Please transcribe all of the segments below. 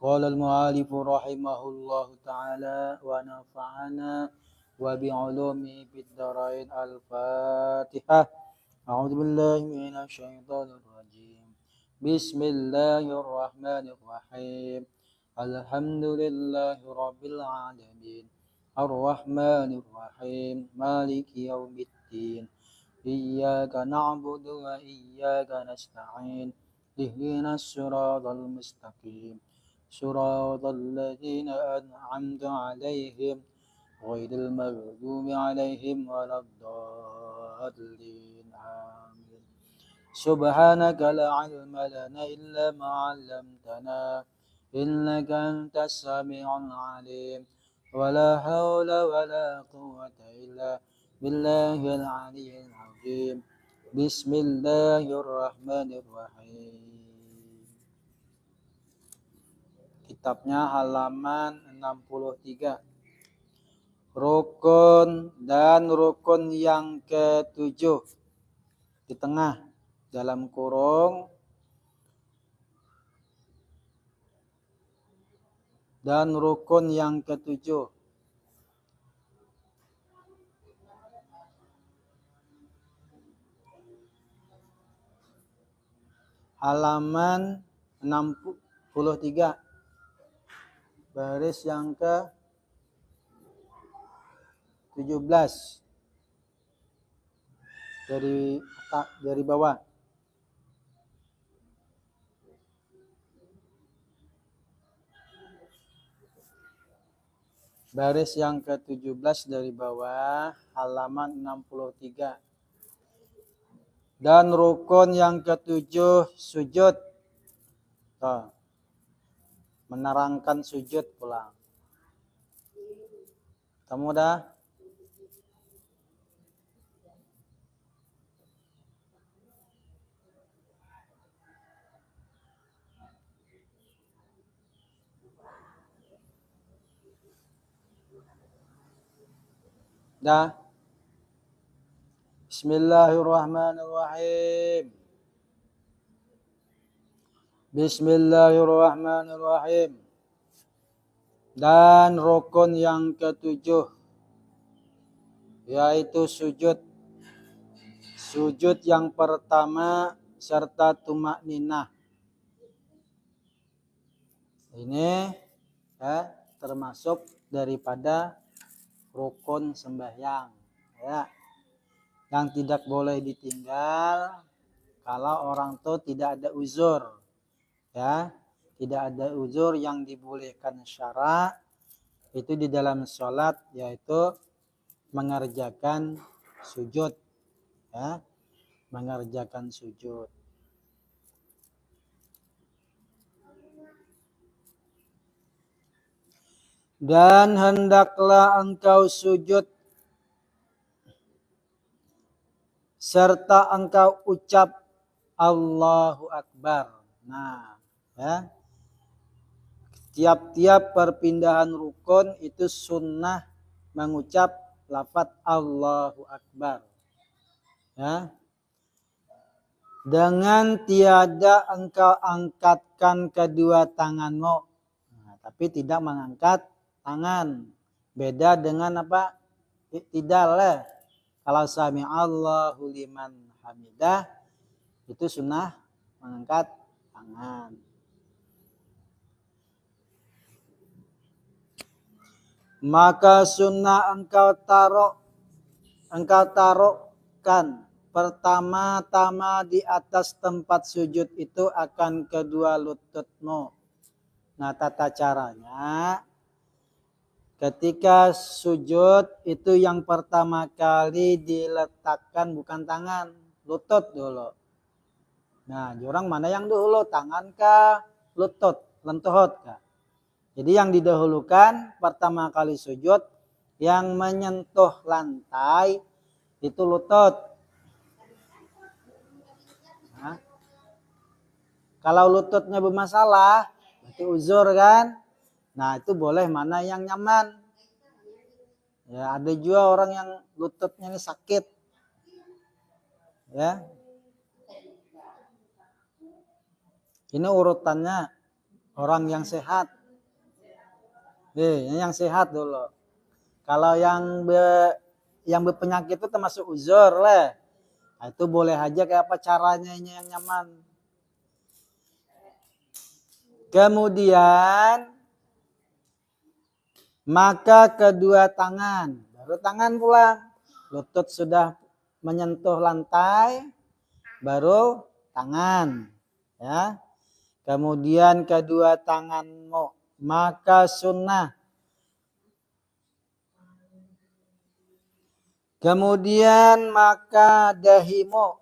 قال المؤلف رحمه الله تعالى ونفعنا وبعلومه في الدارين. الفاتحة. أعوذ بالله من الشيطان الرجيم. بسم الله الرحمن الرحيم. الحمد لله رب العالمين الرحمن الرحيم مالك يوم الدين إياك نعبد وإياك نستعين اهدنا الصراط المستقيم صراط الذين أنعمت عليهم غير المغضوب عليهم ولا الضالين آمين. سبحانك لا علم لنا إلا ما علمتنا إنك أنت السميع العليم ولا حول ولا قوة إلا بالله العلي العظيم. بسم الله الرحمن الرحيم. Kitabnya halaman 63. Rukun dan rukun yang ketujuh di tengah dalam kurung dan rukun yang ketujuh. Halaman 63. Baris yang ke 17 dari bawah. Baris yang ke-17 dari bawah, halaman 63. Dan rukun yang ketujuh sujud. Tuh. Menerangkan sujud pula. Kamu dah? Dah? Bismillahirrahmanirrahim. Bismillahirrahmanirrahim. Dan rukun yang ketujuh yaitu sujud. Sujud yang pertama serta tumakninah. Ini termasuk daripada rukun sembahyang, ya, yang tidak boleh ditinggal kalau orang itu tidak ada uzur, ya, tidak ada uzur yang dibolehkan syara itu di dalam sholat, yaitu mengerjakan sujud, ya, mengerjakan sujud. Dan hendaklah engkau sujud serta engkau ucap Allahu Akbar. Nah, ya. Tiap-tiap perpindahan rukun itu sunnah mengucap lafaz Allahu Akbar. Ya. Dengan tiada engkau angkatkan kedua tanganmu. Nah, tapi tidak mengangkat tangan. Beda dengan apa? Iktidal. Kalau sami Allahu liman hamidah itu sunnah mengangkat tangan. Maka sunnah engkau taruhkan pertama-tama di atas tempat sujud itu akan kedua lututmu. Nah, tata caranya ketika sujud itu yang pertama kali diletakkan bukan tangan, lutut dulu. Nah, jurang mana yang dulu, tangan kah, lutut, lentuhut kah? Jadi yang didahulukan pertama kali sujud yang menyentuh lantai itu lutut. Nah, kalau lututnya bermasalah, berarti uzur kan? Nah, itu boleh mana yang nyaman. Ya, ada juga orang yang lututnya ini sakit. Ya. Ini urutannya Orang yang sehat. Yang sehat dulu. Kalau yang berpenyakit itu termasuk uzur lah. Nah, itu boleh aja kayak apa caranya yang nyaman. Kemudian maka kedua tangan, baru tangan pulang. Lutut sudah menyentuh lantai, baru tangan. Ya. Kemudian kedua tanganmu, maka sunnah. Kemudian maka dahimu.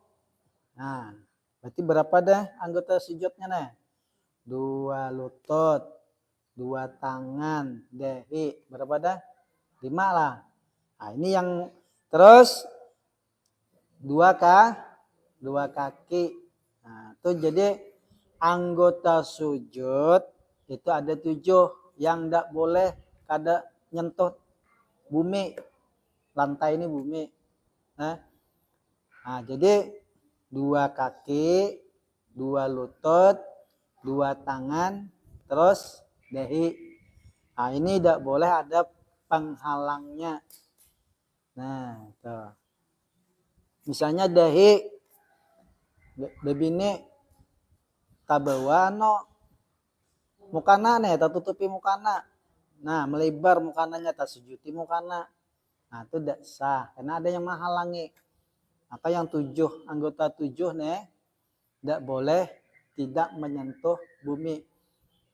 Nah, berarti berapa dah anggota sujudnya nih? 2 lutut, 2 tangan, dahi. Berapa dah? 5 lah. Nah, ini yang terus 2 kaki. Nah, itu jadi anggota sujud itu ada 7 yang tidak boleh kada nyentuh bumi. Lantai ini bumi. Nah, jadi 2 kaki, 2 lutut, 2 tangan, terus dahi. Nah, ini tidak boleh ada penghalangnya. Nah, tuh. Misalnya dahi, bebini tabawa no mukana nih, tak tutupi mukana. Nah, melebar mukananya, tak sujuti mukana. Nah, itu tidak sah, karena ada yang menghalangi. Maka yang 7, anggota 7 nih, tidak boleh tidak menyentuh bumi.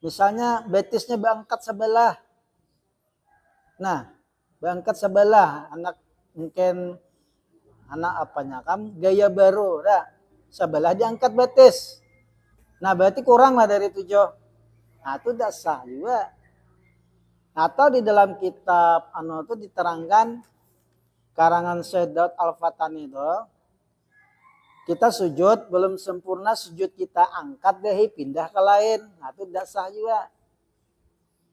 Misalnya betisnya berangkat sebelah. Nah, berangkat sebelah, anak mungkin anak apanya kamu gaya baru, dah sebelah diangkat betis. Nah, berarti kurang lah dari 7. Nah, itu tidak sah juga. Atau di dalam kitab itu diterangkan karangan Syekh Daud Al-Fatani itu, kita sujud belum sempurna, sujud kita angkat dahi pindah ke lain. Nah, itu tidak sah juga.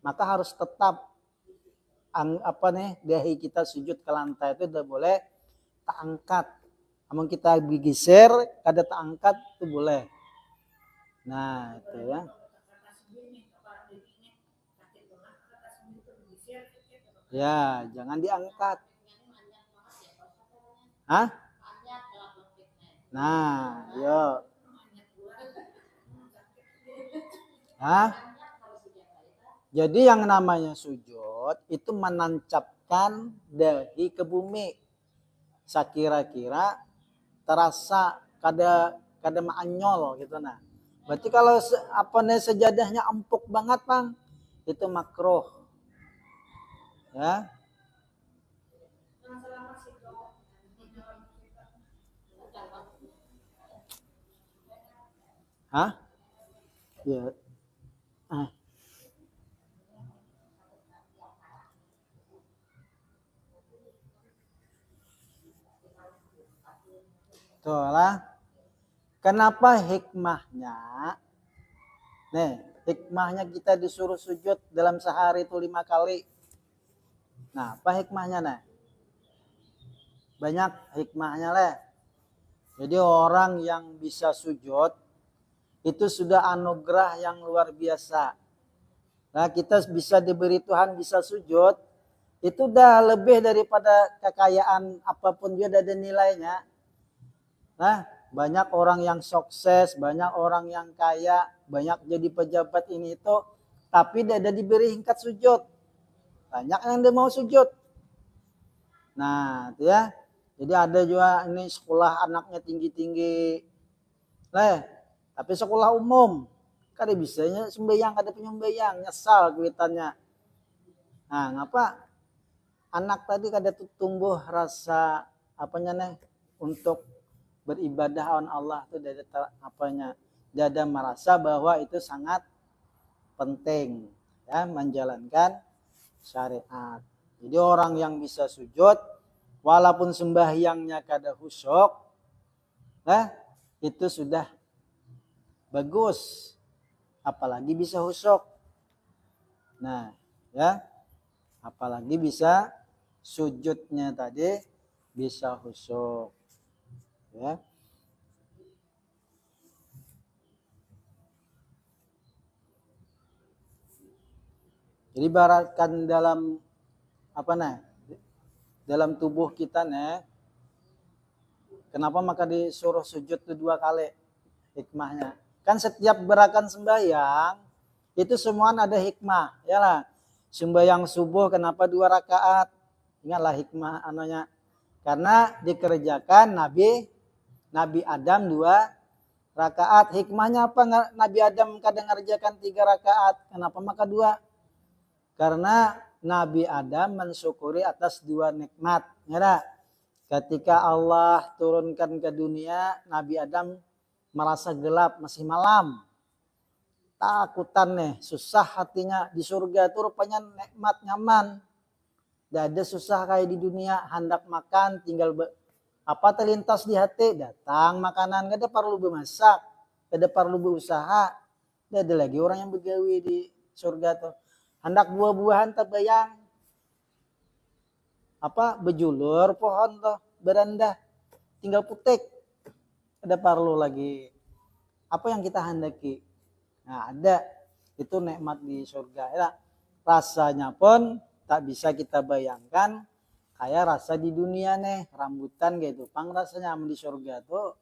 Maka harus tetap dahi kita sujud ke lantai itu tidak boleh tak angkat. Namun kita bergeser, kada tak angkat itu boleh. Nah, itu ya. Ya, jangan diangkat. Hah? Nah, yuk. Hah? Jadi yang namanya sujud itu menancapkan dahi ke bumi. Sakira-kira terasa kada maanyol gitu nah. Berarti kalau sejadahnya empuk banget, Bang, itu makruh. Ya. Hah? Ya. Tuh lah. Kenapa hikmahnya? Nih, hikmahnya kita disuruh sujud dalam sehari itu 5 kali. Nah, apa hikmahnya nih? Banyak hikmahnya lah. Jadi orang yang bisa sujud itu sudah anugerah yang luar biasa. Nah, kita bisa diberi Tuhan bisa sujud, itu udah lebih daripada kekayaan apapun juga ada nilainya. Nah, banyak orang yang sukses, banyak orang yang kaya, banyak jadi pejabat ini itu, tapi tidak ada diberi hingkat sujud. Banyak yang dia mau sujud. Nah, itu ya. Jadi ada juga ini sekolah anaknya tinggi-tinggi. Tapi sekolah umum. Kada bisanya sembahyang, kada penyembahyang, nyesal kuitannya. Nah, ngapa anak tadi kada tumbuh rasa untuk beribadah on Allah itu dia ada merasa bahwa itu sangat penting ya menjalankan syariat. Jadi orang yang bisa sujud walaupun sembahyangnya kada khusyuk, itu sudah bagus. Apalagi bisa khusyuk. Nah, ya. Apalagi bisa sujudnya tadi bisa khusyuk. Ya. Jadi baratkan dalam dalam tubuh kita kenapa maka disuruh sujud itu 2 kali hikmahnya? Kan setiap gerakan sembahyang itu semua ada hikmah, ya lah. Sembahyang subuh kenapa 2 rakaat? Ingatlah hikmah anunya. Karena dikerjakan Nabi Adam 2 rakaat. Hikmahnya apa? Nabi Adam kadang ngerjakan 3 rakaat. Kenapa maka 2? Karena Nabi Adam mensyukuri atas 2 nikmat. Ya, ketika Allah turunkan ke dunia, Nabi Adam merasa gelap, masih malam. Takutan susah hatinya. Di surga itu rupanya nikmat, nyaman. Tidak ada susah kayak di dunia. Hendak makan, tinggal terlintas di hati, datang makanan. Gak ada perlu bermasak, gak ada perlu berusaha. Gak ada lagi orang yang begawi di surga tuh. Hendak buah-buahan terbayang. Bejulur pohon tuh, berendah. Tinggal putek. Ada perlu lagi. Apa yang kita hendaki? Nah, ada. Itu nikmat di surga. Ya, rasanya pun tak bisa kita bayangkan kayak rasa di dunia rambutan gitu. Pang rasanya di surga tuh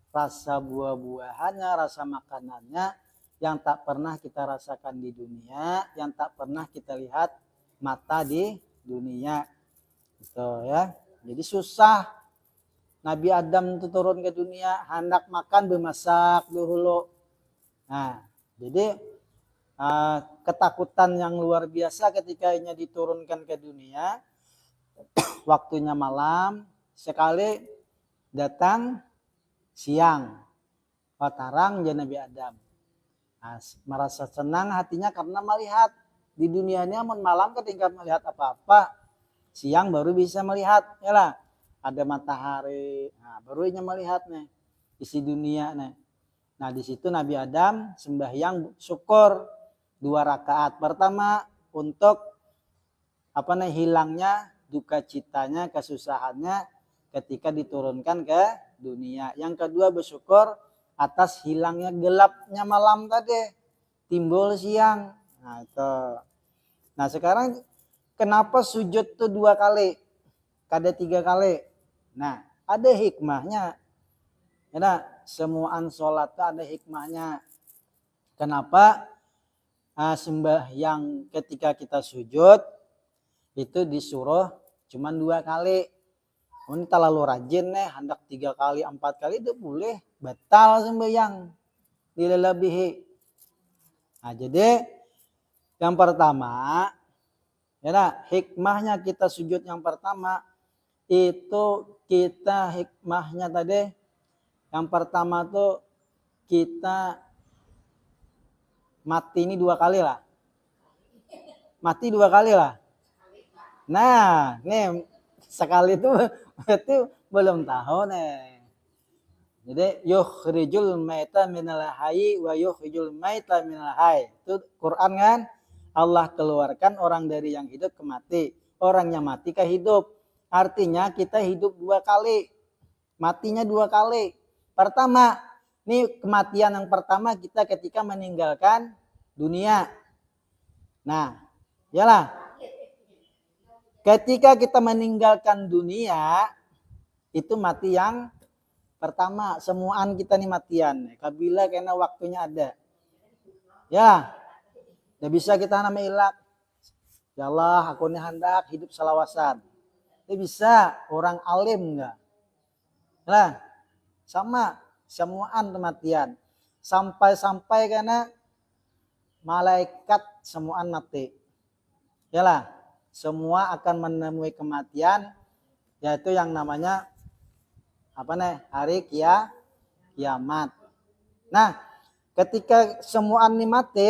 rasa buah-buahannya, rasa makanannya yang tak pernah kita rasakan di dunia, yang tak pernah kita lihat mata di dunia. Gitu ya. Jadi susah Nabi Adam itu turun ke dunia, hendak makan bermasak dulu. Nah, jadi ketakutan yang luar biasa ketika ini diturunkan ke dunia. Waktunya malam, sekali datang siang. Watarang ya Nabi Adam. Nah, merasa senang hatinya karena melihat di dunia ini malam ketika melihat apa-apa. Siang baru bisa melihat, ya lah. Ada matahari, nah, baru melihat isi dunia Nah, di situ Nabi Adam sembahyang syukur 2 rakaat. Pertama untuk hilangnya duka citanya, kesusahannya ketika diturunkan ke dunia. Yang kedua bersyukur atas hilangnya gelapnya malam tadi, timbul siang. Nah, itu. Nah, sekarang kenapa sujud tuh 2 kali? Kada 3 kali. Nah, ada hikmahnya. Ya, semuaan sholat ada hikmahnya. Kenapa sembahyang ketika kita sujud itu disuruh cuma 2 kali. Ini terlalu rajin hendak 3 kali, 4 kali itu boleh, batal sembahyang. Dilelebihi. Nah, jadi yang pertama, ya, hikmahnya kita sujud yang pertama itu kita hikmahnya tadi yang pertama tuh kita mati ini 2 kali lah. Mati 2 kali lah. Nah, nih sekali itu berarti belum tahu Jadi yukhrijul maita minal hayyi wa yukhrijul maita minal hayy. Itu Quran kan? Allah keluarkan orang dari yang hidup ke mati, orang yang mati ke hidup. Artinya kita hidup 2 kali. Matinya 2 kali. Pertama, ini kematian yang pertama kita ketika meninggalkan dunia. Nah, yalah. Ketika kita meninggalkan dunia, itu mati yang pertama. Semuaan kita nih matian. Kabila karena waktunya ada. Ya, tidak bisa kita nama ilak. Ya Allah, aku ini hendak hidup salawasan. Tidak bisa, orang alim enggak. Nah, sama semuaan kematian. Sampai-sampai karena malaikat semuaan mati. Yalah, semua akan menemui kematian, yaitu yang namanya hari kiamat. Nah, ketika semuaan ini mati,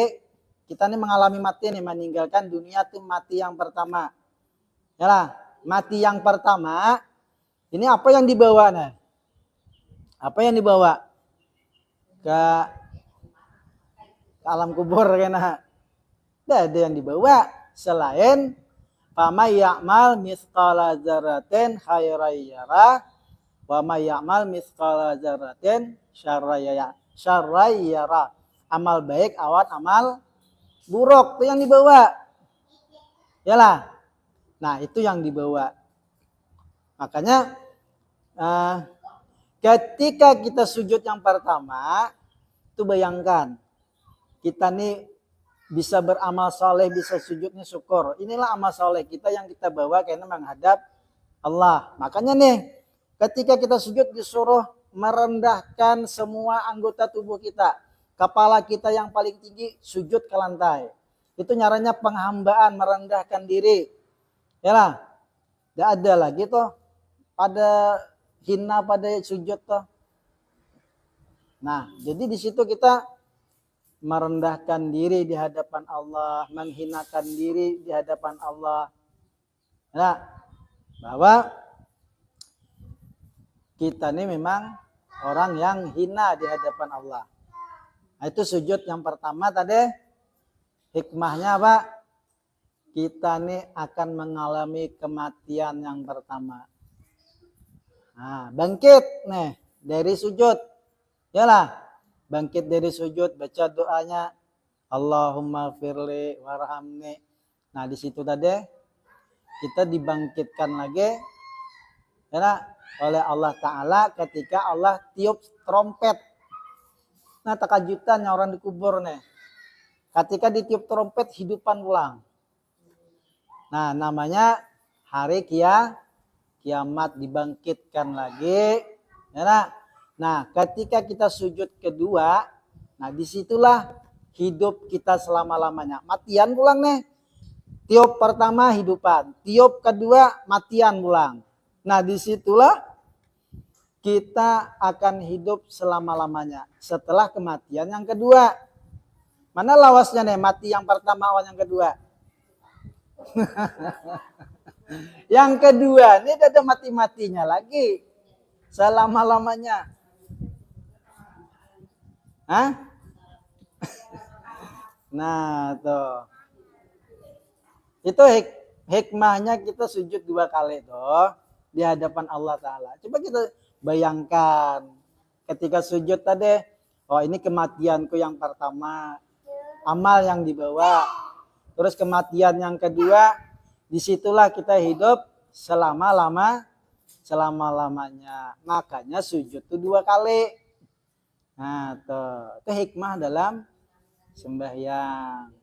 kita ini mengalami mati meninggalkan dunia itu mati yang pertama. Yalah, mati yang pertama, ini apa yang dibawa Apa yang dibawa ke alam kubur kena? Tidak ada yang dibawa selain Fama ya'mal mithqala dzarratin khairan yarah wa may ya'mal mithqala dzarratin syarran yarah. Amal baik awat amal buruk itu yang dibawa. Yalah. Nah, itu yang dibawa. Makanya ketika kita sujud yang pertama, itu bayangkan kita nih bisa beramal soleh, bisa sujudnya syukur. Inilah amal soleh kita yang kita bawa karena menghadap Allah. Makanya nih, ketika kita sujud disuruh merendahkan semua anggota tubuh kita. Kepala kita yang paling tinggi sujud ke lantai. Itu nyaranya penghambaan, merendahkan diri. Yalah, tidak ada lagi toh pada hina pada sujud toh. Nah, jadi di situ kita merendahkan diri di hadapan Allah, menghinakan diri di hadapan Allah. Nah, bahwa kita ini memang orang yang hina di hadapan Allah. Nah, itu sujud yang pertama tadi. Hikmahnya apa? Kita ini akan mengalami kematian yang pertama. Nah, bangkit nih dari sujud. Yalah, bangkit dari sujud, baca doanya Allahumma firli warhamni. Nah, di situ tadi kita dibangkitkan lagi ya, oleh Allah Ta'ala ketika Allah tiup trompet. Nah, takajutannya orang dikubur nih. Ketika ditiup trompet, hidupan ulang. Nah, namanya hari kiamat, dibangkitkan lagi. Ya, nah, ketika kita sujud kedua, nah disitulah hidup kita selama-lamanya. Matian pulang nih. Tiup pertama hidupan, tiup kedua matian pulang. Nah, disitulah kita akan hidup selama-lamanya setelah kematian yang kedua. Mana lawasnya nih, mati yang pertama awal yang kedua? Yang kedua, ini ada mati-matinya lagi. Selama-lamanya. Hah? Nah, tuh. Itu hikmahnya kita sujud 2 kali tuh di hadapan Allah Ta'ala. Coba kita bayangkan ketika sujud tadi, oh ini kematianku yang pertama, amal yang dibawa. Terus kematian yang kedua, disitulah kita hidup selama-lamanya. Makanya sujud itu 2 kali. Nah, tuh. Itu hikmah dalam sembahyang.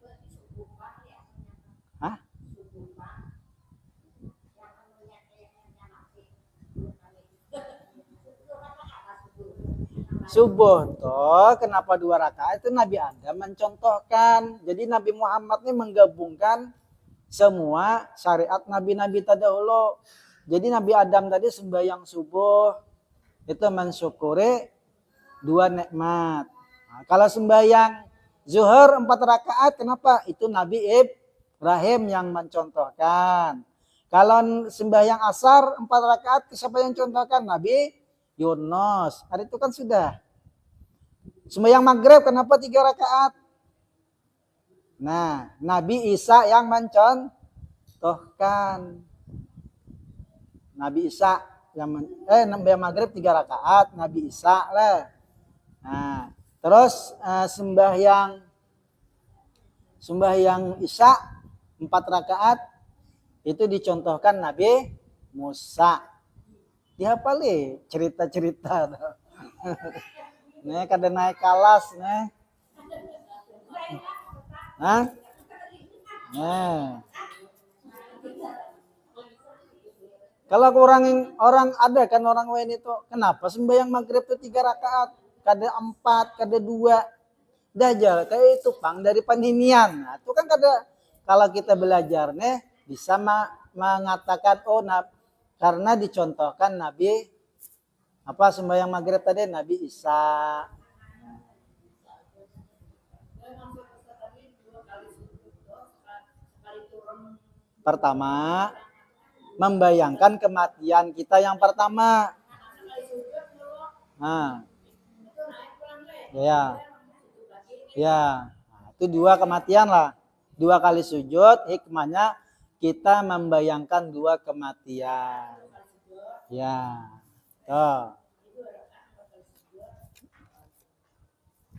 Hah? Subuh toh, kenapa 2 rakaat? Itu Nabi Adam mencontohkan. Jadi Nabi Muhammad ini menggabungkan semua syariat nabi-nabi terdahulu. Jadi Nabi Adam tadi sembahyang subuh itu mensyukuri 2 nikmat. Nah, kalau sembahyang zuhur 4 rakaat, kenapa? Itu Nabi Ibrahim yang mencontohkan. Kalau sembahyang asar 4 rakaat, siapa yang contohkan? Nabi Yunus. Hari itu kan sudah. Sembahyang maghrib kenapa 3 rakaat? Nah, Nabi Isa yang mencontohkan. Nabi Isa yang sembahyang maghrib 3 rakaat, Nabi Isa lah. Nah, terus sembahyang Isya 4 rakaat itu dicontohkan Nabi Musa. Dihafali cerita-cerita. Nih kada naik kelas nih. Hah? Nah. Kalau orang ada kan orang lain itu, kenapa sembahyang maghrib itu 3 rakaat, kada 4, kada 2. Dajal kayak itu pang dari paninian. Nah, itu kan kada, kalau kita belajar nih bisa mengatakan karena dicontohkan Nabi apa sembahyang maghrib tadi Nabi Isa. Pertama, membayangkan kematian kita yang pertama. Nah, ya, nah, itu 2 kematian lah. 2 kali sujud, hikmahnya kita membayangkan 2 kematian. Ya, tuh.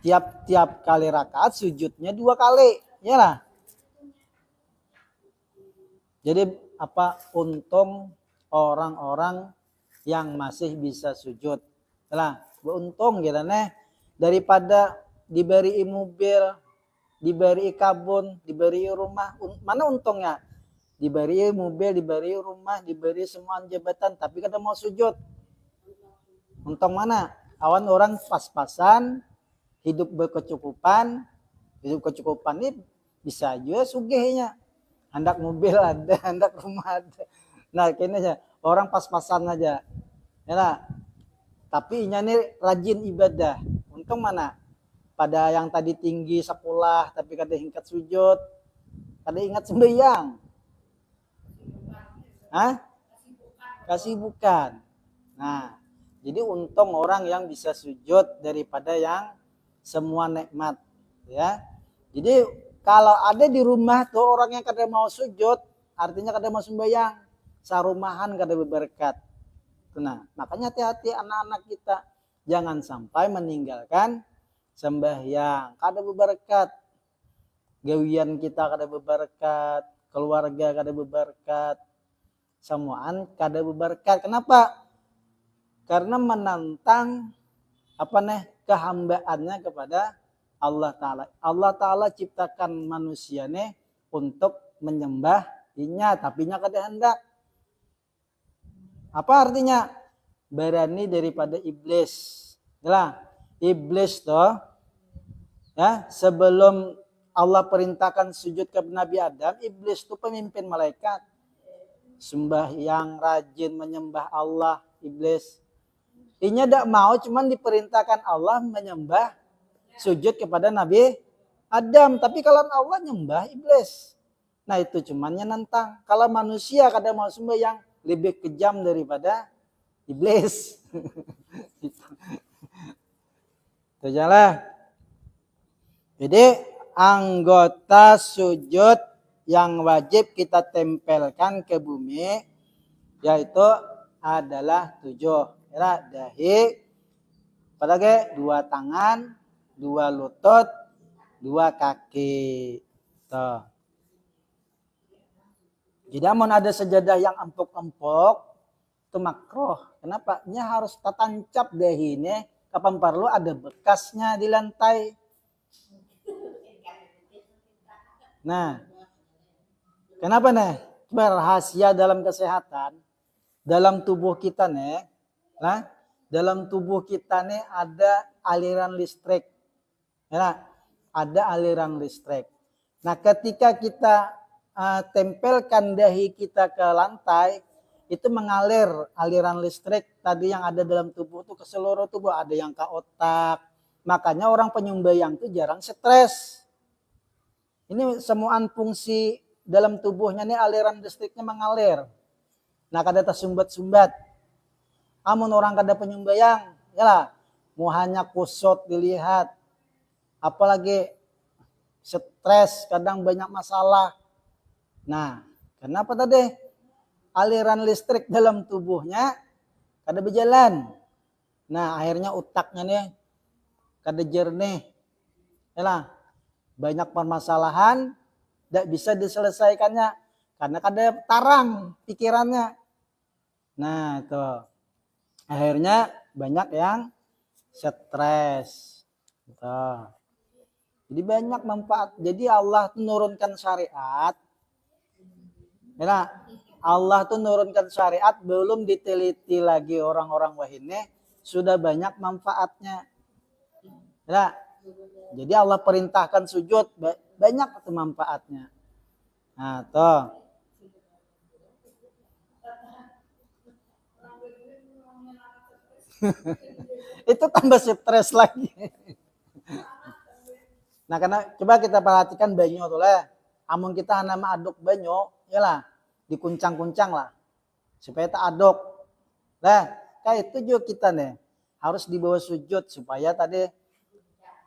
Tiap kali rakaat sujudnya 2 kali, ya lah. Jadi apa untung orang-orang yang masih bisa sujud. Lah, beruntung gitu nih daripada diberi mobil, diberi kabun, diberi rumah. Mana untungnya? Diberi mobil, diberi rumah, diberi semua jabatan, tapi kada mau sujud. Untung mana? Awan orang pas-pasan, hidup berkecukupan, hidup kecukupan ini bisa juga sugihnya. Hendak mobil ada, hendak rumah ada. Nah, kayaknya aja orang pas-pasan aja. Ya lah. Tapi ini rajin ibadah. Untung mana? Pada yang tadi tinggi sekolah tapi kada ingat sujud, kada ingat sembahyang. Hah? Kasibukan. Nah, jadi untung orang yang bisa sujud daripada yang semua nikmat, ya. Jadi kalau ada di rumah tuh orang yang kada mau sujud, artinya kada mau sembahyang, sarumahan kada berberkat. Nah, makanya hati-hati anak-anak kita jangan sampai meninggalkan sembahyang, kada berberkat. Gawian kita kada berberkat, keluarga kada berberkat, semuaan kada berberkat. Kenapa? Karena menantang kehambaannya kepada Allah Ta'ala. Allah Ta'ala ciptakan manusia nih untuk menyembah inya, tapi nya kada hendak. Apa artinya? Berani daripada iblis. Yalah, iblis toh ya, sebelum Allah perintahkan sujud ke Nabi Adam, iblis itu pemimpin malaikat. Sembahyang rajin menyembah Allah, iblis. Inya tidak mau, cuman diperintahkan Allah menyembah sujud kepada Nabi Adam. Tapi kalau Allah nyembah iblis. Nah itu cuman nantang. Kalau manusia kada mau sembahyang lebih kejam daripada iblis. Itu jalan. Jadi anggota sujud yang wajib kita tempelkan ke bumi yaitu adalah 7. Ya, dahi, apalagi 2 tangan, 2 lutut, 2 kaki. Tuh. Jadi amun ada sejadah yang empuk-empuk itu makruh. Kenapa? Nya harus tatancap dahi ini, kapan perlu ada bekasnya di lantai. Nah, kenapa nih? Rahasia dalam kesehatan, dalam tubuh kita nih, nah, dalam tubuh kita nih ada aliran listrik. Ya, ada aliran listrik. Nah, ketika kita tempelkan dahi kita ke lantai, itu mengalir aliran listrik tadi yang ada dalam tubuh itu ke seluruh tubuh, ada yang ke otak. Makanya orang penyumbayang itu jarang stres. Ini semuaan fungsi dalam tubuhnya nih aliran listriknya mengalir. Nah, kada tersumbat-sumbat. Amun orang kada penyumbayang, yalah, mau hanya kusut dilihat. Apalagi stres, kadang banyak masalah. Nah, kenapa tadi? Aliran listrik dalam tubuhnya kada berjalan. Nah, akhirnya otaknya nih kada jernih. Yalah, banyak permasalahan tidak bisa diselesaikannya karena kada tarang pikirannya. Nah, itu. Akhirnya banyak yang stres. Gitu. Jadi banyak manfaat. Jadi Allah tuh nurunkan syariat. Ya, Allah tuh nurunkan syariat belum diteliti lagi orang-orang wahine sudah banyak manfaatnya. Ya. Jadi Allah perintahkan sujud banyak itu manfaatnya. Nah, tuh. Itu tambah stres lagi. Nah, karena coba kita perhatikan banyu tuh lah. Amun kita nama aduk banyu, ya lah, dikuncang-kuncang lah. Supaya tak aduk. Lah, kayak itu juga kita nih. Harus dibawa sujud supaya tadi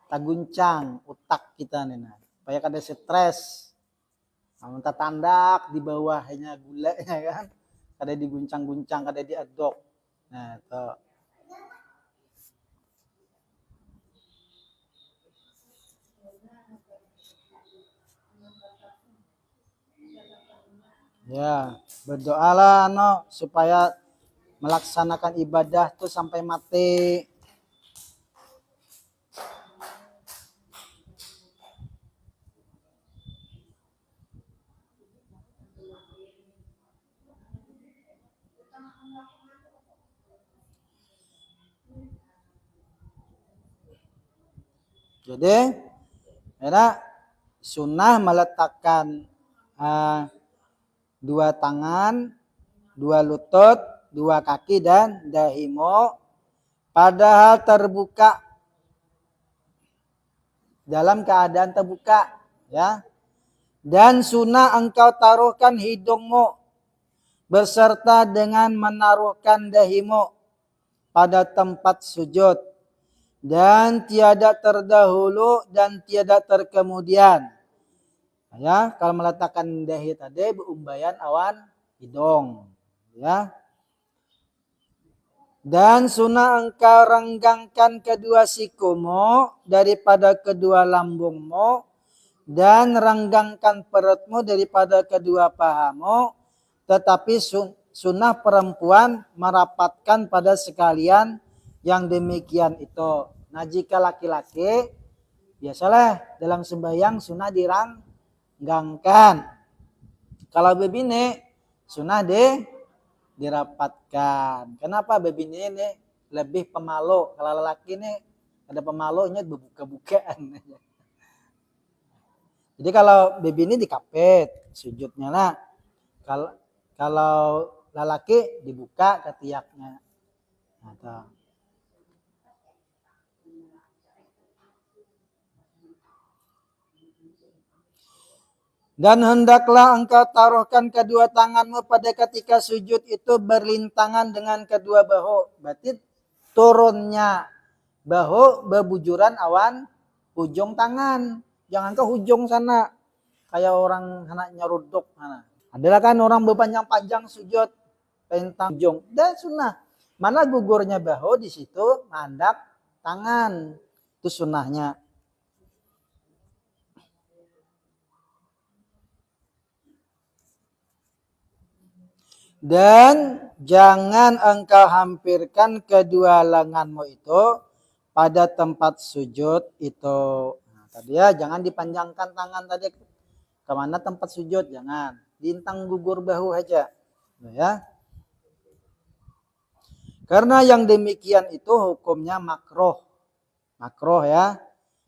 tak guncang otak kita nih. Nah. Supaya kada stres. Amun tak tandak di bawahnya gula ya kan. Kada diguncang-guncang, kada diaduk. Nah, tuh. Ya, berdoalah supaya melaksanakan ibadah tuh sampai mati. Jadi, ya, sunnah meletakkan dua tangan, dua lutut, dua kaki dan dahimu padahal terbuka, dalam keadaan terbuka, ya. Dan sunnah engkau taruhkan hidungmu beserta dengan menaruhkan dahimu pada tempat sujud dan tiada terdahulu dan tiada terkemudian. Ya, kalau meletakkan dahi tadi beumbayan awan hidung, ya. Dan sunnah engkau renggangkan kedua sikumu daripada kedua lambungmu dan renggangkan perutmu daripada kedua pahamu. Tetapi sunnah perempuan merapatkan pada sekalian yang demikian itu. Nah, jika laki-laki biasalah dalam sembahyang sunnah diranggangkan. Kalau bebini sunnah dirapatkan. Kenapa bebini ini lebih pemalu? Kalau lelaki ini ada pemalunya buka-bukaan. Jadi kalau bebini dikapit sujudnya lah. Kalau lelaki dibuka ketiaknya. Nah, dan hendaklah engkau taruhkan kedua tanganmu pada ketika sujud itu berlintangan dengan kedua bahu. Berarti turunnya bahu berbujuran awan ujung tangan. Jangan ke ujung sana. Kayak orang anak nyeruduk. Adalah kan orang berpanjang-panjang sujud. Pentang ujung. Dan sunnah. Mana gugurnya bahu di situ mandap tangan. Itu sunnahnya. Dan jangan engkau hampirkan kedua lenganmu itu pada tempat sujud itu. Nah, tadi ya jangan dipanjangkan tangan tadi kemana tempat sujud, jangan. Lintang gugur bahu aja. Nah, ya. Karena yang demikian itu hukumnya makruh. Makruh ya.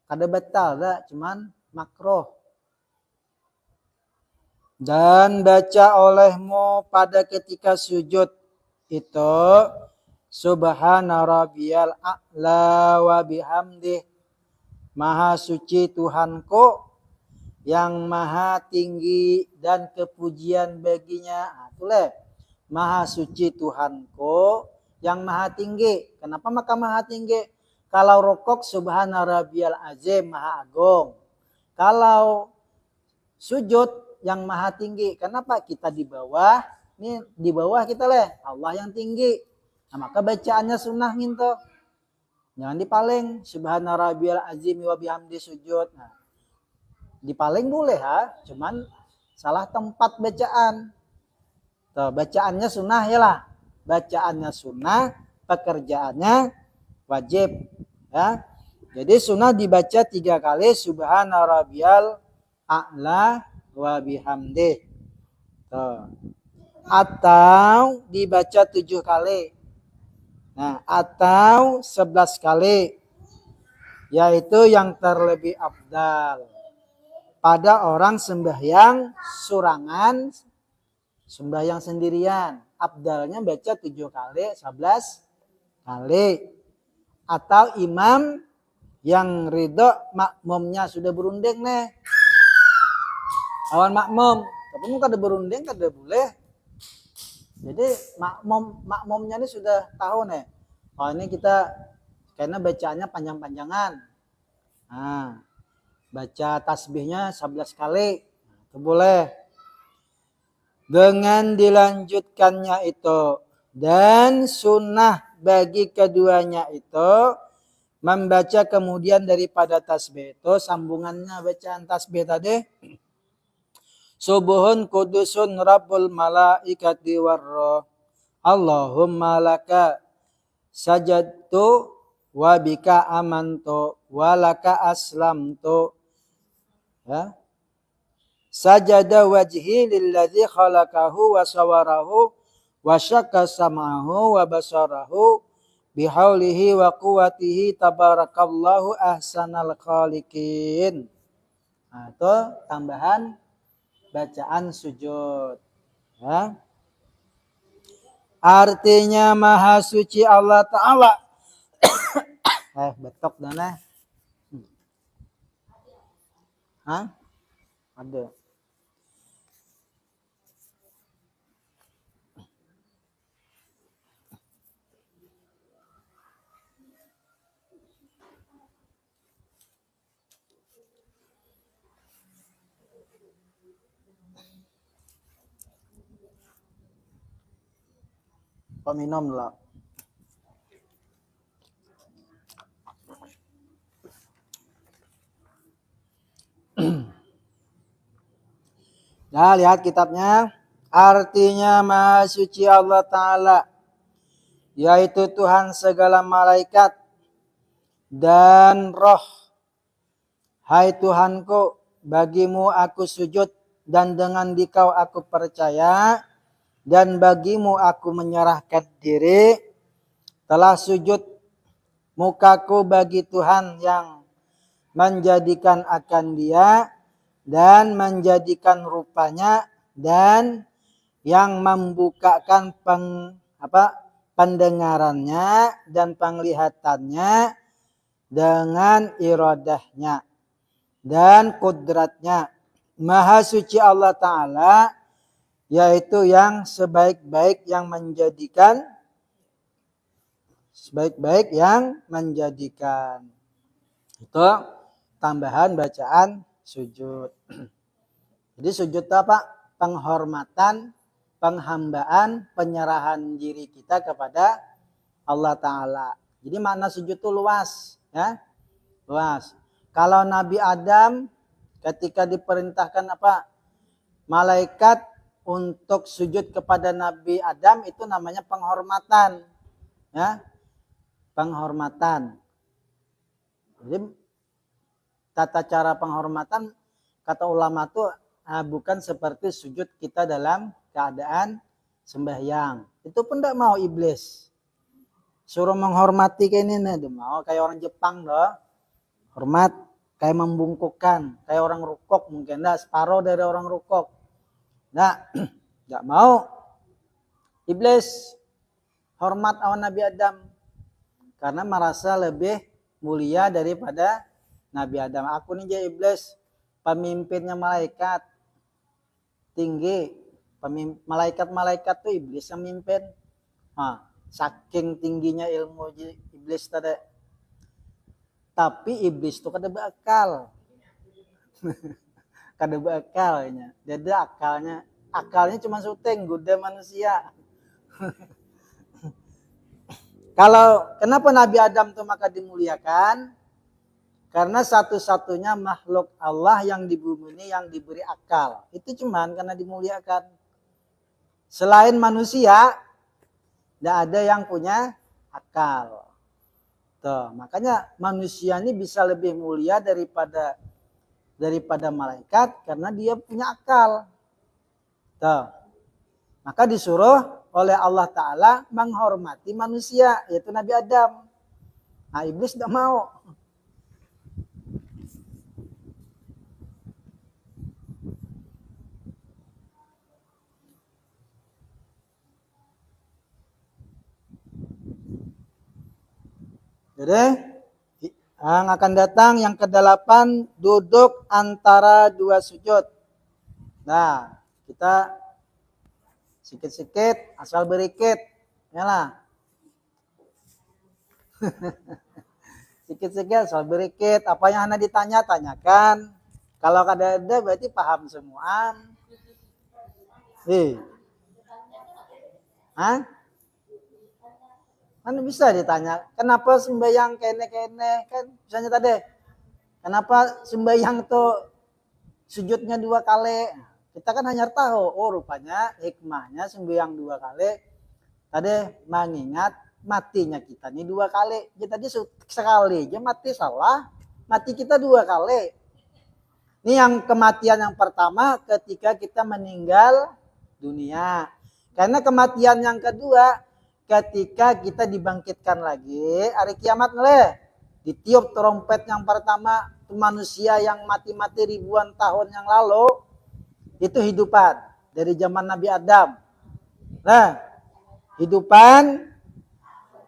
Kada batal dah, cuman makruh. Dan baca olehmu pada ketika sujud itu subhana rabbiyal a'la wa bihamdih, maha suci Tuhanku yang maha tinggi dan kepujian baginya. Itulah maha suci Tuhanku yang maha tinggi. Kenapa maka maha tinggi? Kalau rukuk subhana rabbiyal azim, maha agung. Kalau sujud yang maha tinggi. Kenapa? Kita di bawah. Ini di bawah kita lah. Allah yang tinggi. Nah, maka bacaannya sunnah gitu. Jangan dipaling. Subhana rabbiyal azim wa bihamdi sujud. Nah, dipaling boleh ha. Cuman salah tempat bacaan. Tuh, bacaannya sunnah ya lah. Bacaannya sunnah. Pekerjaannya wajib. Ya. Jadi sunnah dibaca 3 kali. Subhana rabbiyal a'la wa bihamdih. Atau dibaca 7 kali. Nah, atau 11 kali. Yaitu yang terlebih afdal. Pada orang sembahyang surangan, sembahyang sendirian. Afdalnya baca 7 kali, 11 kali. Atau imam yang ridho makmumnya sudah berunding nih. Awan makmum, tapi muka ada berunding kada boleh. Jadi makmumnya ini sudah tahu nih. Oh ini kita karena bacaannya panjang-panjangan. Nah, baca tasbihnya 11 kali. Itu boleh. Dengan dilanjutkannya itu dan sunnah bagi keduanya itu membaca kemudian daripada tasbih itu sambungannya bacaan tasbih tadi Subuhun kudusun rabbul malaikati warroh. Allahumma laka sajadtu wa bika amantu wa laka aslamtu. Ya. Sajada wajhi lilladzi khalaqahu wa sawarahu wa syakka sam'ahu wa basarahu bihaulihi wa quwwatihi tabarakallahu ahsanal khaliqin. Nah, itu tambahan bacaan sujud. Ya. Artinya maha suci Allah Ta'ala. Betok dana. Hah? Ada. Minum lah. Nah, lihat kitabnya. Artinya maha suci Allah Ta'ala, yaitu Tuhan segala malaikat dan roh. Hai Tuhanku, bagimu aku sujud dan dengan dikau aku percaya. Dan bagimu aku menyerahkan diri. Telah sujud mukaku bagi Tuhan yang menjadikan akan dia dan menjadikan rupanya dan yang membukakan pendengarannya dan penglihatannya dengan iradahnya dan kudratnya. Maha suci Allah Ta'ala, yaitu yang sebaik-baik yang menjadikan. Sebaik-baik yang menjadikan. Itu tambahan bacaan sujud. Jadi sujud itu apa? Penghormatan, penghambaan, penyerahan diri kita kepada Allah Ta'ala. Jadi makna sujud itu luas. Ya? Luas. Kalau Nabi Adam ketika diperintahkan apa? Malaikat untuk sujud kepada Nabi Adam itu namanya penghormatan. Ya? Penghormatan. Jadi tata cara penghormatan kata ulama itu bukan seperti sujud kita dalam keadaan sembahyang. Itu pun tidak mau iblis. Suruh menghormati kayak ini nih, mau kayak orang Jepang loh. Hormat kayak membungkukkan, kayak orang rukuk mungkin dah separuh dari orang rukuk. Nah, tidak mau. Iblis hormat awan Nabi Adam karena merasa lebih mulia daripada Nabi Adam. Aku nih jadi iblis, pemimpinnya malaikat tinggi. Malaikat-malaikat tuh iblis yang mimpin. Saking tingginya ilmu iblis tadi. Tapi iblis tuh kada berakal. Kada beakalnya. Jadi akalnya cuma syuting goda manusia. Kalau kenapa Nabi Adam itu maka dimuliakan? Karena satu-satunya makhluk Allah yang di bumi ini yang diberi akal. Itu cuman karena dimuliakan. Selain manusia, tidak ada yang punya akal. Tuh, makanya manusia ini bisa lebih mulia daripada malaikat karena dia punya akal. Tuh. Maka disuruh oleh Allah Ta'ala menghormati manusia, yaitu Nabi Adam. Nah, iblis tidak mau. Jadi yang akan datang yang ke-8 duduk antara dua sujud. Nah, kita sikit-sikit asal berikit, ya lah. Sikit-sikit asal berikit. Apa yang Anda ditanya tanyakan. Kalau kada ada berarti paham semua. Kan bisa ditanya, kenapa sembahyang kene-kene kan misalnya tadi. Kenapa sembahyang tuh sujudnya 2 kali? Kita kan hanya tahu, oh rupanya hikmahnya sembahyang 2 kali tadi mengingat matinya kita nih 2 kali. Ya tadi sekali aja mati salah, mati kita 2 kali. Ini yang kematian yang pertama ketika kita meninggal dunia. Karena kematian yang kedua ketika kita dibangkitkan lagi hari kiamat ngeleh. Ditiup trompet yang pertama, manusia yang mati-mati ribuan tahun yang lalu itu hidupan dari zaman Nabi Adam. Nah, hidupan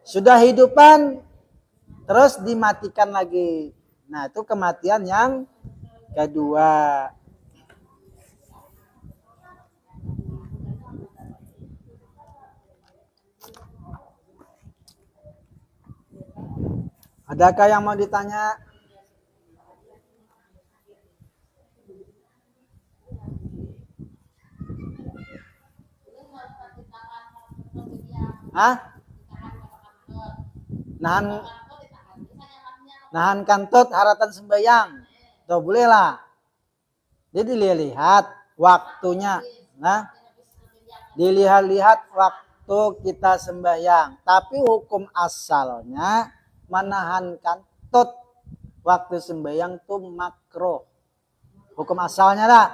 sudah hidupan terus dimatikan lagi. Nah, itu kematian yang kedua. Adakah yang mau ditanya? Hah? Nahan kantut haratan sembahyang. Tuh boleh lah. Jadi dilihat waktunya. Nah, dilihat-lihat waktu kita sembahyang. Tapi hukum asalnya menahan kantut waktu sembahyang tuh makruh. Hukum asalnya lah.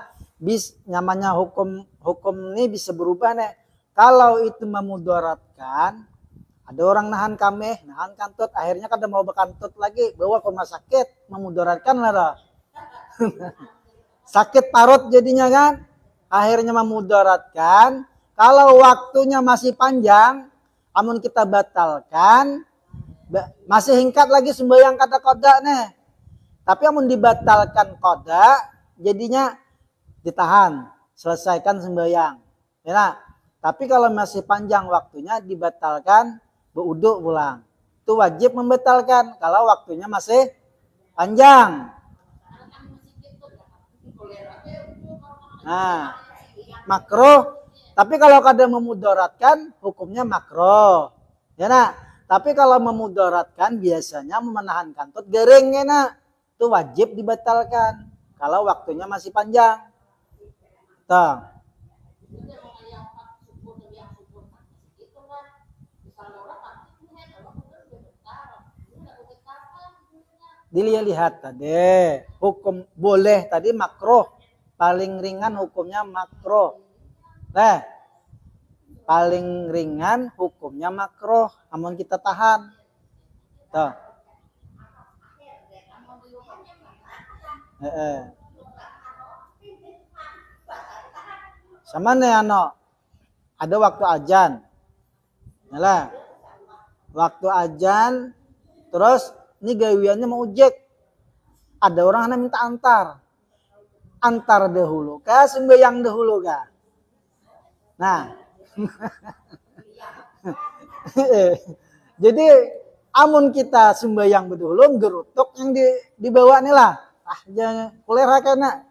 Namanya hukum ini bisa berubah nih. Kalau itu memudaratkan, ada orang nahan kameh, nahan kantut, akhirnya kada mau bekantut lagi, bawa ke rumah sakit, memudaratkan lah. Sakit parut jadinya kan, akhirnya memudaratkan. Kalau waktunya masih panjang, amun kita batalkan, masih hingkat lagi sembahyang kata koda nih. Tapi amun dibatalkan koda, jadinya ditahan, selesaikan sembahyang. Ya, tapi kalau masih panjang waktunya dibatalkan, beruduk pulang. Itu wajib membatalkan kalau waktunya masih panjang. Nah, makruh. Tapi kalau kada memudaratkan, hukumnya makruh. Ya nak. Tapi kalau memudaratkan, biasanya menahan kantut gering ya nak. Itu wajib dibatalkan kalau waktunya masih panjang. Tuh. Dilihat tadi hukum boleh tadi makruh, paling ringan hukumnya makruh. Nah, paling ringan hukumnya makruh, amun kita tahan. Tuh. Sama nih ano, ada waktu ajan. Yalah. Waktu ajan terus ini gawiannya mau ojek. Ada orang yang minta antar. Antar dahulu kah, sembahyang dahulu kah? Nah. Jadi amun kita sembahyang dahulu, gerutuk yang dibawa nih lah. Jangan kulera kena.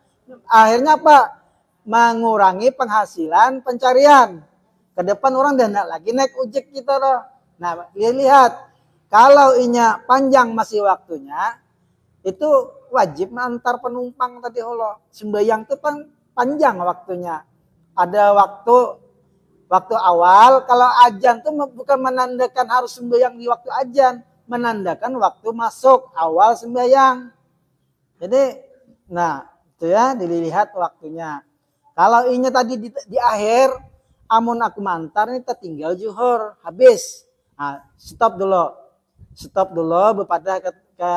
Akhirnya apa? Mengurangi penghasilan pencarian. Ke depan orang dah nak lagi naik ojek kita loh. Nah, lihat. Kalau inya panjang masih waktunya, itu wajib mengantar penumpang tadi holo. Sembahyang itu panjang waktunya. Ada waktu awal, kalau ajan itu bukan menandakan harus sembahyang di waktu ajan, menandakan waktu masuk awal sembahyang. Jadi, nah itu ya dilihat waktunya. Kalau inya tadi di akhir, amun aku mantar ini tertinggal zuhur, habis. Nah, stop dulu bepada ke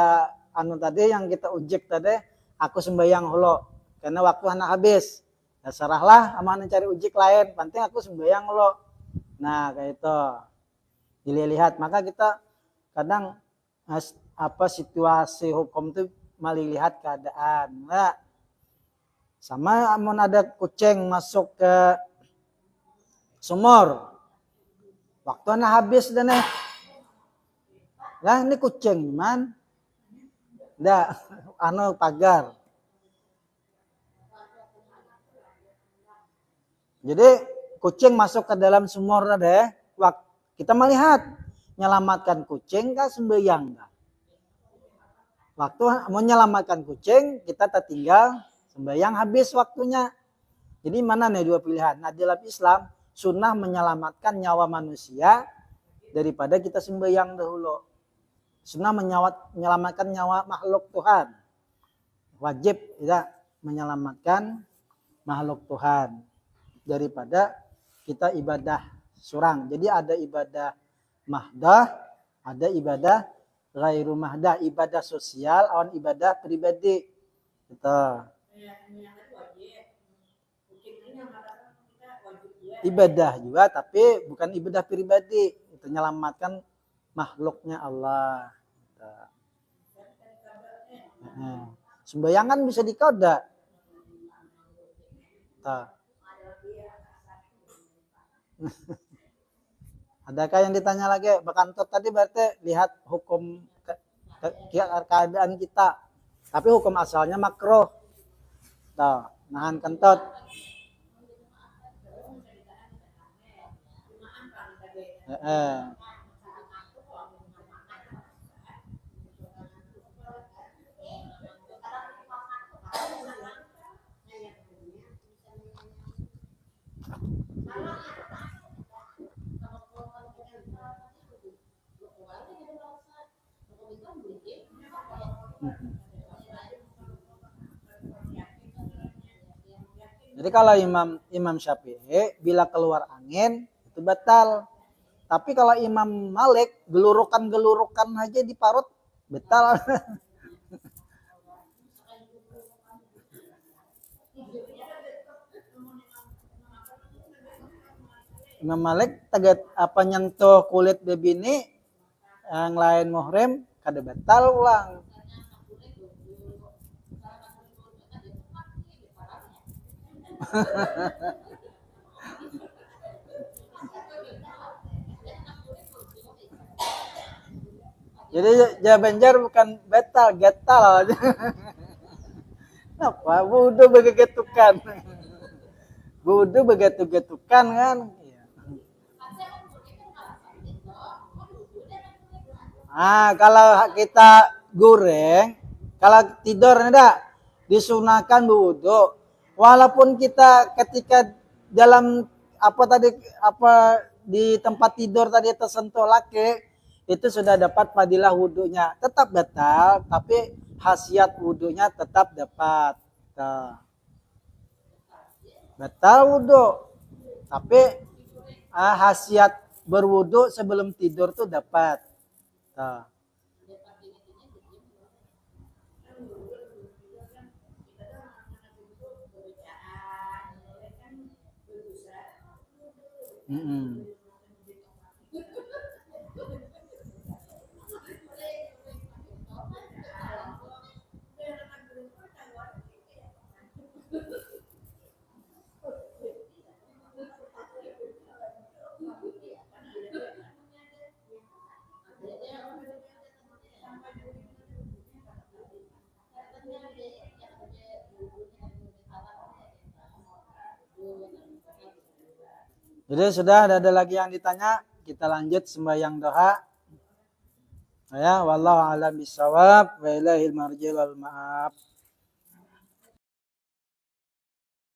anu tadi yang kita ujek tadi, aku sembahyang holo karena waktu anak habis. Ya serahlah aman cari ujek lain, penting aku sembahyang holo. Nah, kayak itu. Dilihat, maka kita kadang situasi hukum itu melihat keadaan. Nah, sama amun ada kucing masuk ke sumur. Waktu anak habis dan lah ini kucing man. Ndak pagar. Jadi kucing masuk ke dalam sumur deh. Kita melihat menyelamatkan kucing kah sembahyang kah? Waktu mau menyelamatkan kucing kita tertinggal sembahyang habis waktunya. Jadi mana nih dua pilihan? Nah, dalam Islam sunnah menyelamatkan nyawa manusia daripada kita sembahyang dahulu. Sunnah menyelamatkan nyawa makhluk Tuhan. Wajib ya menyelamatkan makhluk Tuhan daripada kita ibadah surang. Jadi ada ibadah mahdah, ada ibadah ghairu mahdah, ibadah sosial, awan ibadah pribadi. Gitu. Ibadah juga tapi bukan ibadah pribadi, itu menyelamatkan makhluknya Allah. Sembayangan bisa dikoda. Adakah yang ditanya lagi? Bekantut tadi berarti lihat hukum keadaan kita. Tapi hukum asalnya makruh. Nahan kentut. Jadi kalau Imam Syafi'i bila keluar angin itu batal. Tapi kalau Imam Malik gelurukan aja di parut batal. Imam Malik tegat apa nyentuh kulit bebini yang lain muhrim kada batal ulang. Jadi Jabanjar bukan batal, gatal. Apa? Wudu begetukan. Wudu begetukan kan. Kalau kita goreng, kalau tidur enggak disunahkan berwudu. Walaupun kita ketika dalam di tempat tidur tadi tersentuh laki, itu sudah dapat fadilah wudunya. Tetap batal, tapi khasiat wudunya tetap dapat. Batal wudu, tapi khasiat berwudu sebelum tidur tuh dapat. Jadi sudah ada lagi yang ditanya, kita lanjut sembahyang doa. Ya, wallahu a'lam bishawab wa ilahil marji wal ma'ab.